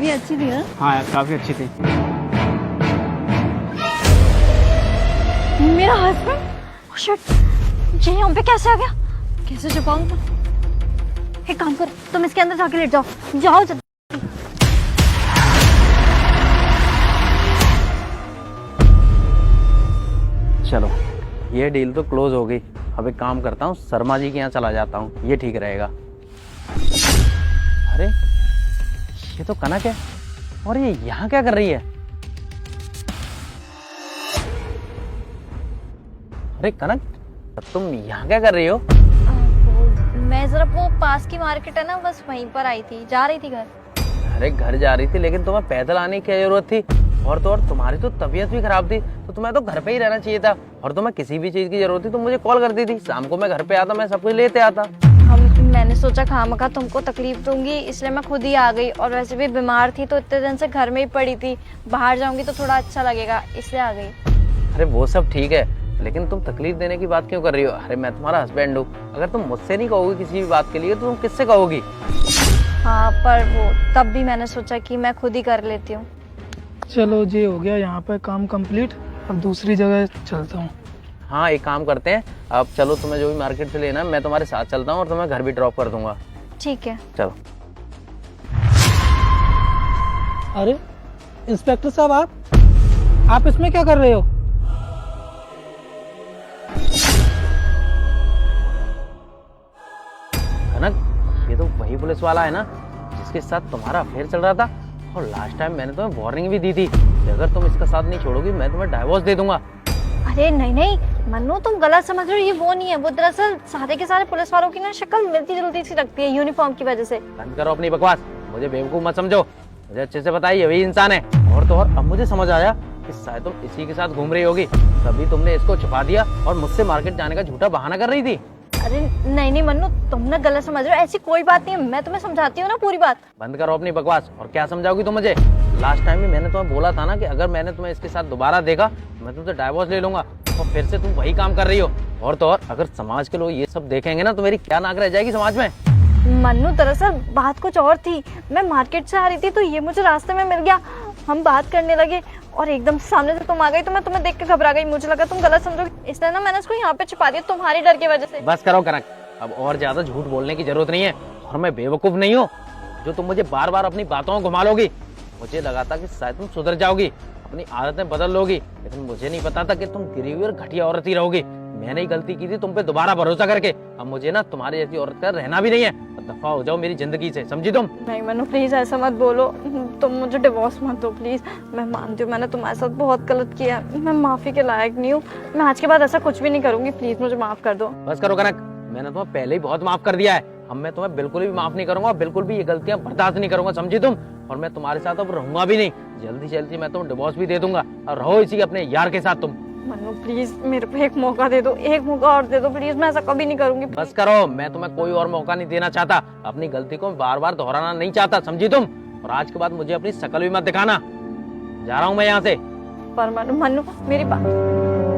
ये अच्छी थी ना? हाँ यार काफी अच्छी थी। मेरा हस्बैंड, शिट, ये यहाँ पे कैसे आ गया? कैसे छुपाऊं तुम? एक काम करो, तुम इसके अंदर जाके लेट जाओ। जाओ जल्दी। चलो ये डील तो क्लोज हो गई। अब एक काम करता हूँ, शर्मा जी के यहाँ चला जाता हूँ, ये ठीक रहेगा। अरे ये तो कनक है, और ये यहाँ क्या कर रही है? अरे कनक, तुम यहाँ क्या कर रही हो? मैं जरा वो पास की मार्केट है ना, बस वहीं पर आई थी, जा रही थी घर। अरे घर जा रही थी, लेकिन तुम्हें पैदल आने की क्या जरूरत थी? और तो और तुम्हारी तो तबीयत भी खराब थी, तो तुम्हें तो घर पे ही रहना चाहिए था। और तुम्हें किसी भी चीज की जरूरत थी तो मुझे कॉल करती थी, शाम को मैं घर पे आता, मैं सब कुछ लेते आता। मैंने सोचा खामखा तुमको तकलीफ दूंगी, इसलिए मैं खुद ही आ गई। और वैसे भी बीमार थी तो इतने दिन से घर में ही पड़ी थी, बाहर जाऊंगी तो थोड़ा अच्छा लगेगा, इसलिए आ गई। अरे वो सब ठीक है, लेकिन तुम तकलीफ देने की बात क्यों कर रही हो? अरे मैं तुम्हारा हस्बैंड हूँ, अगर तुम मुझसे नहीं कहोगी किसी भी बात के लिए तो तुम किससे कहोगी? हाँ, पर वो तब भी मैंने सोचा कि मैं खुद ही कर लेती हूँ। चलो जी, हो गया यहाँ पे काम कंप्लीट। अब दूसरी जगह चलता हूँ। हाँ एक काम करते हैं, अब चलो तुम्हें जो भी मार्केट से लेना है मैं तुम्हारे साथ चलता हूँ और तुम्हें घर भी ड्रॉप कर दूंगा। ठीक है। चलो। अरे इंस्पेक्टर साहब, आप इसमें क्या कर रहे हो? कनक, ये तो वही पुलिस वाला है ना जिसके साथ तुम्हारा अफेयर चल रहा था, और लास्ट टाइम मैंने तुम्हें वार्निंग भी दी थी कि अगर तुम इसका साथ नहीं छोड़ोगी मैं तुम्हें डाइवोर्स दे दूंगा। अरे नहीं नहीं मन्नू, तुम गलत समझ रहे हो, ये वो नहीं है। वो दरअसल सारे के सारे पुलिस वालों की ना शक्ल मिलती जुलती सी लगती है यूनिफॉर्म की वजह से। बंद करो अपनी बकवास, मुझे बेवकूफ मत समझो, मुझे अच्छे से पता है ये वही इंसान है। और तो और अब मुझे समझ आया कि शायद तुम इसी के साथ घूम रही होगी, तभी तुमने इसको छुपा दिया और मुझसे मार्केट जाने का झूठा बहाना कर रही थी। अरे नहीं नहीं मन्नू, तुम ना गलत समझ रहे हो, ऐसी कोई बात नहीं है, मैं तुम्हें समझाती हूँ ना पूरी बात। बंद करो अपनी बकवास, और क्या समझाओगी तुम मुझे? लास्ट टाइम भी मैंने तुम्हें बोला था ना कि अगर मैंने तुम्हें इसके साथ दोबारा देखा मैं तुमसे डाइवोर्स ले लूंगा, और फिर से तुम वही काम कर रही हो। और तो और अगर समाज के लोग ये सब देखेंगे ना तो मेरी क्या नाक रह जाएगी समाज में। मन्नू दरअसल बात कुछ और थी, मैं मार्केट से आ रही थी तो ये मुझे रास्ते में मिल गया, हम बात करने लगे और एकदम सामने से तुम आ गई तो मैं तुम्हें देख के घबरा गई, मुझे लगा तुम गलत समझोगी, इसलिए ना मैंने इसको यहाँ पे छुपा दिया तुम्हारी डर की वजह से। बस करो कनक, अब और ज्यादा झूठ बोलने की जरूरत नहीं है, और मैं बेवकूफ नहीं हूँ जो तुम मुझे बार बार अपनी बातों में घुमा लोगी। मुझे लगा था कि शायद तुम सुधर जाओगी, अपनी आदतें बदल लोगी, लेकिन मुझे नहीं पता था कि तुम गिरी हुई और घटिया औरत ही रहोगी। मैंने ही गलती की थी तुम पे दोबारा भरोसा करके, अब मुझे ना तुम्हारी जैसी औरत का रहना भी नहीं है, दफा हो जाओ मेरी जिंदगी से, समझी तुम? नहीं मन्नू प्लीज ऐसा मत बोलो, तुम मुझे डिवोर्स मत दो प्लीज। मैं मानती हूँ मैंने तुम्हारे साथ बहुत गलत किया, मैं माफी के लायक नहीं हूँ, मैं आज के बाद ऐसा कुछ भी नहीं करूंगी, प्लीज मुझे माफ कर दो। बस करो कनक, मैंने तुम्हें पहले ही बहुत माफ कर दिया है, अब मैं तुम्हें बिल्कुल भी माफ नहीं करूंगा, बिल्कुल भी ये गलतियां बर्दाश्त नहीं करूंगा, समझी तुम? और मैं तुम्हारे साथ अब रहूंगा भी नहीं, जल्दी जल्दी मैं तुम्हें डिवोर्स भी दे दूंगा, और रहो इसी अपने यार के साथ तुम। मन्नू प्लीज मेरे को एक मौका दे दो, एक मौका और दे दो प्लीज, मैं ऐसा कभी नहीं करूंगी। बस करो, मैं तुम्हें कोई और मौका नहीं देना चाहता, अपनी गलती को बार बार दोहराना नहीं चाहता, समझी तुम? और आज के बाद मुझे अपनी शक्ल भी मत दिखाना, जा रहा हूँ मैं यहाँ से। पर मन्नू मेरी बात